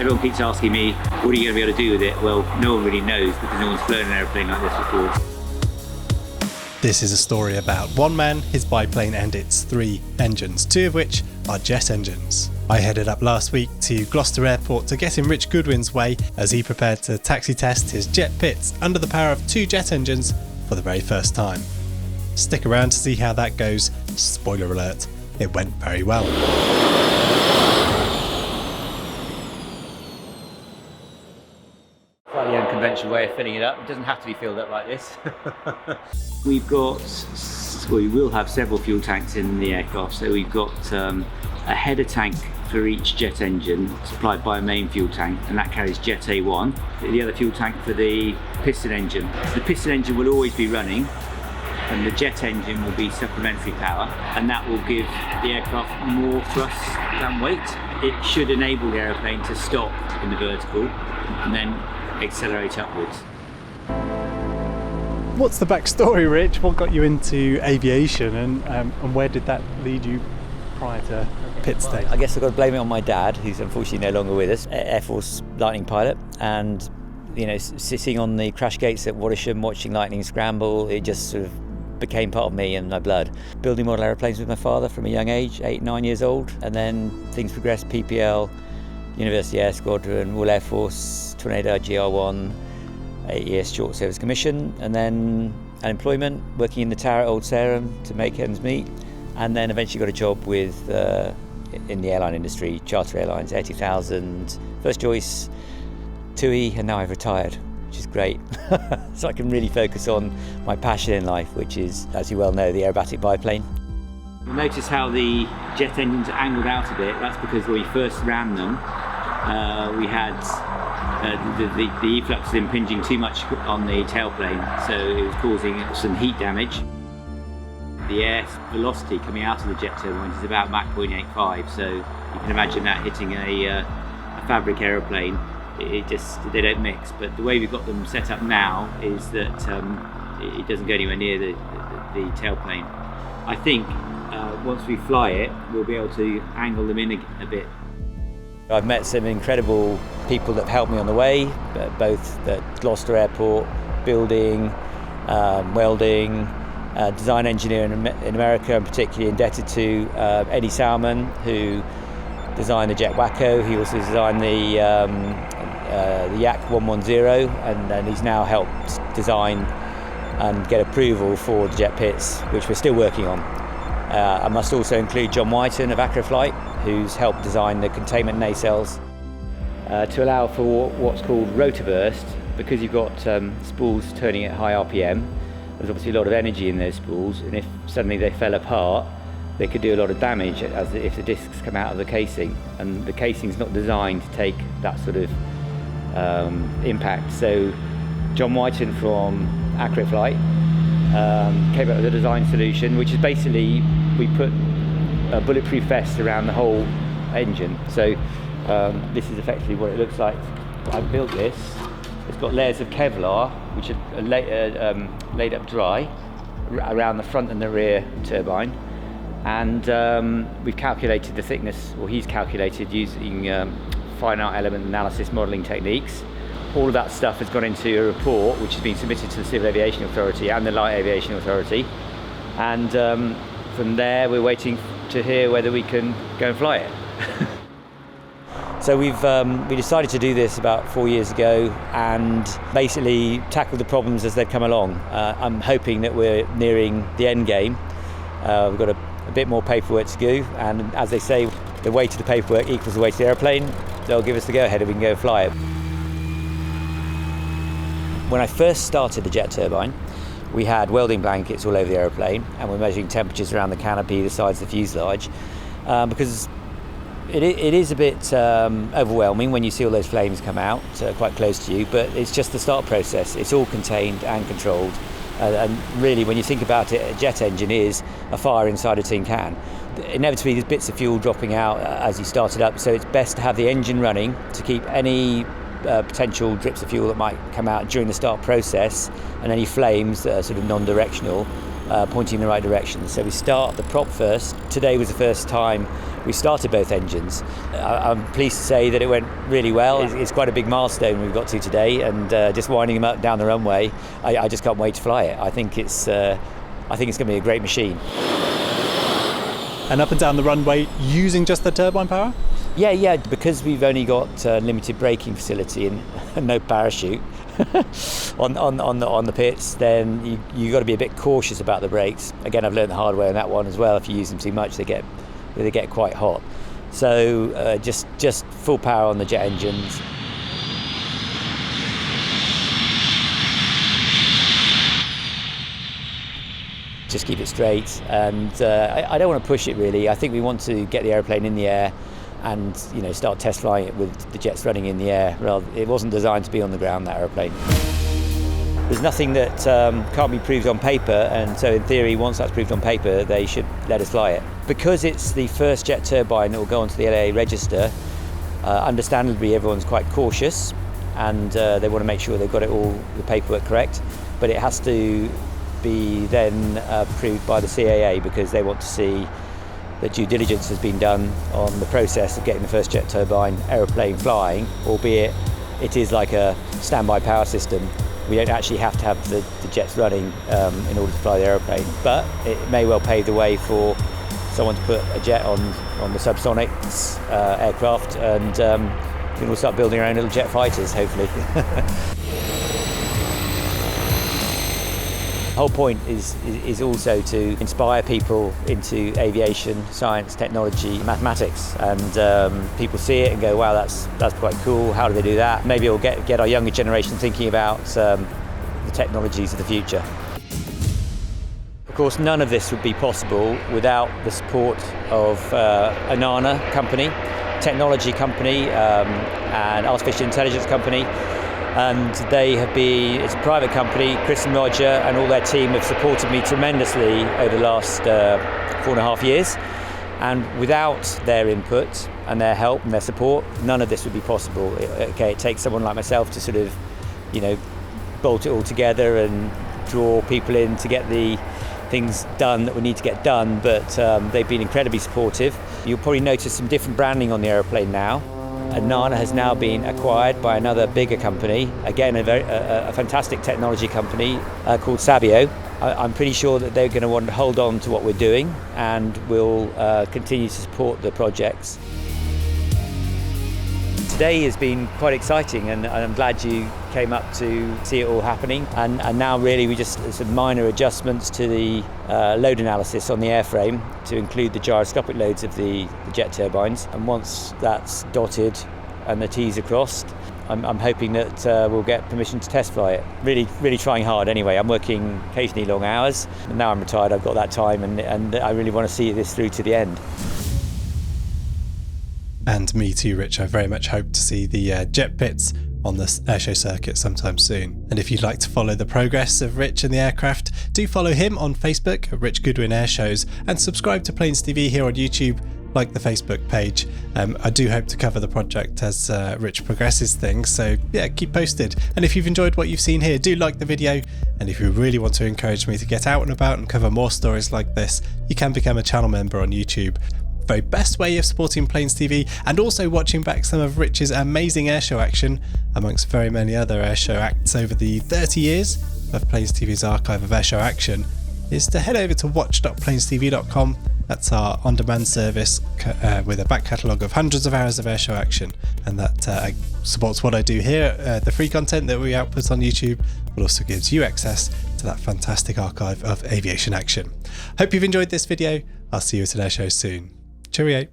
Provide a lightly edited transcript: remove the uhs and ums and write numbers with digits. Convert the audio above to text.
Everyone keeps asking me, what are you going to be able to do with it? Well, no one really knows because no one's flown an aeroplane like this before. This is a story about one man, his biplane and its 3 engines, 2 of which are jet engines. I headed up last week to Gloucester Airport to get in Rich Goodwin's way as he prepared to taxi test his jet pits under the power of 2 jet engines for the very first time. Stick around to see how that goes. Spoiler alert, it went very well. Slightly unconventional way of filling it up. It doesn't have to be filled up like this. We will have several fuel tanks in the aircraft. So we've got a header tank for each jet engine supplied by a main fuel tank, and that carries jet A1. The other fuel tank for the piston engine. The piston engine will always be running, and the jet engine will be supplementary power, and that will give the aircraft more thrust than weight. It should enable the aeroplane to stop in the vertical and then accelerate upwards. What's the backstory, Rich? What got you into aviation, and where did that lead you prior to pit stage? I guess I've got to blame it on my dad, who's unfortunately no longer with us, Air Force Lightning pilot, and sitting on the crash gates at Watersham watching Lightning scramble, it just sort of became part of me and my blood. Building model aeroplanes with my father from a young age, 8, 9 years old, and then things progressed, PPL, University Air Squadron, Royal Air Force, Tornado GR1, 8-year short service commission, and then unemployment, working in the tower at Old Sarum to make ends meet, and then eventually got a job with in the airline industry, Charter Airlines, Air 2000, First Choice, TUI, and now I've retired, which is great. So I can really focus on my passion in life, which is, as you well know, the aerobatic biplane. You'll notice how the jet engines are angled out a bit. That's because when we first ran them, we had the efflux was impinging too much on the tailplane, so it was causing some heat damage. The air velocity coming out of the jet turbine is about Mach 0.85, so you can imagine that hitting a fabric aeroplane. They don't mix. But the way we've got them set up now is that it doesn't go anywhere near the tailplane. I think once we fly it, we'll be able to angle them in a bit. I've met some incredible people that have helped me on the way, both at Gloucester Airport, building, welding, design engineer in America. I'm particularly indebted to Eddie Salmon, who designed the Jet Wacko. He also designed the Yak 110, and he's now helped design and get approval for the jet pits, which we're still working on. I must also include John Whiten of Acroflight, who's helped design the containment nacelles to allow for what's called rotor burst. Because you've got spools turning at high RPM, there's obviously a lot of energy in those spools, and if suddenly they fell apart, they could do a lot of damage if the discs come out of the casing, and the casing's not designed to take that sort of impact. So John Whiten from Acroflight came up with a design solution, which is basically we put a bulletproof vest around the whole engine. So this is effectively what it looks like. I built this. It's got layers of Kevlar, which are laid up dry around the front and the rear turbine. And we've calculated the thickness, or he's calculated using finite element analysis modelling techniques. All of that stuff has gone into a report which has been submitted to the Civil Aviation Authority and the Light Aviation Authority. And from there, we're waiting to hear whether we can go and fly it. So we decided to do this about 4 years ago and basically tackle the problems as they've come along. I'm hoping that we're nearing the end game. We've got a bit more paperwork to do, and as they say, the weight of the paperwork equals the weight of the airplane. They'll give us the go-ahead and we can go fly it. When I first started the jet turbine, we had welding blankets all over the aeroplane, and we're measuring temperatures around the canopy, the sides of the fuselage, because it is a bit overwhelming when you see all those flames come out quite close to you, but it's just the start process. It's all contained and controlled. And really, when you think about it, a jet engine is a fire inside a tin can. Inevitably, there's bits of fuel dropping out as you start it up, so it's best to have the engine running to keep any potential drips of fuel that might come out during the start process, and any flames that are sort of non-directional, pointing in the right direction. So we start the prop first. Today was the first time we started both engines. I'm pleased to say that it went really well. It's quite a big milestone we've got to today, and just winding them up down the runway, I just can't wait to fly it. I think it's going to be a great machine. And up and down the runway using just the turbine power? Yeah, because we've only got limited braking facility and no parachute on the pits, then you got to be a bit cautious about the brakes. Again, I've learned the hard way on that one as well. If you use them too much, they get quite hot. So just full power on the jet engines. Just keep it straight, and I don't want to push it really. I think we want to get the aeroplane in the air and start test flying it with the jets running in the air. It wasn't designed to be on the ground, that aeroplane. There's nothing that can't be proved on paper, and so in theory, once that's proved on paper, they should let us fly it. Because it's the first jet turbine that will go onto the LA register, understandably everyone's quite cautious, and they want to make sure they've got the paperwork correct, but it has to be then approved by the CAA, because they want to see that due diligence has been done on the process of getting the first jet turbine aeroplane flying, albeit it is like a standby power system. We don't actually have to have the jets running in order to fly the aeroplane, but it may well pave the way for someone to put a jet on the subsonics aircraft, and we'll start building our own little jet fighters, hopefully. The whole point is also to inspire people into aviation, science, technology, mathematics, and people see it and go, wow, that's quite cool. How do they do that? Maybe it'll get our younger generation thinking about the technologies of the future. Of course, none of this would be possible without the support of Anana company, technology company, and artificial intelligence company. And it's a private company. Chris and Roger and all their team have supported me tremendously over the last 4.5 years. And without their input and their help and their support, none of this would be possible. It takes someone like myself to sort of, bolt it all together and draw people in to get the things done that we need to get done. But they've been incredibly supportive. You'll probably notice some different branding on the aeroplane now. Nana has now been acquired by another bigger company, again a fantastic technology company called Sabio. I'm pretty sure that they're going to want to hold on to what we're doing, and will continue to support the projects. Today has been quite exciting, and I'm glad you came up to see it all happening. And now really some minor adjustments to the load analysis on the airframe to include the gyroscopic loads of the jet turbines. And once that's dotted and the T's are crossed, I'm hoping that we'll get permission to test fly it. Really trying hard anyway. I'm working occasionally long hours, and now I'm retired, I've got that time, and I really want to see this through to the end. And me too, Rich. I very much hope to see the jet pits on the airshow circuit sometime soon. And if you'd like to follow the progress of Rich and the aircraft, do follow him on Facebook at Rich Goodwin Airshows, and subscribe to Planes TV here on YouTube, like the Facebook page. I do hope to cover the project as Rich progresses things, so yeah, keep posted. And if you've enjoyed what you've seen here, do like the video, and if you really want to encourage me to get out and about and cover more stories like this, you can become a channel member on YouTube. Very best way of supporting Planes TV, and also watching back some of Rich's amazing airshow action, amongst very many other airshow acts over the 30 years of Planes TV's archive of airshow action, is to head over to watch.planestv.com. That's our on-demand service with a back catalogue of hundreds of hours of airshow action, and that supports what I do here, the free content that we output on YouTube, but also gives you access to that fantastic archive of aviation action. Hope you've enjoyed this video. I'll see you at an airshow soon. Cheerio.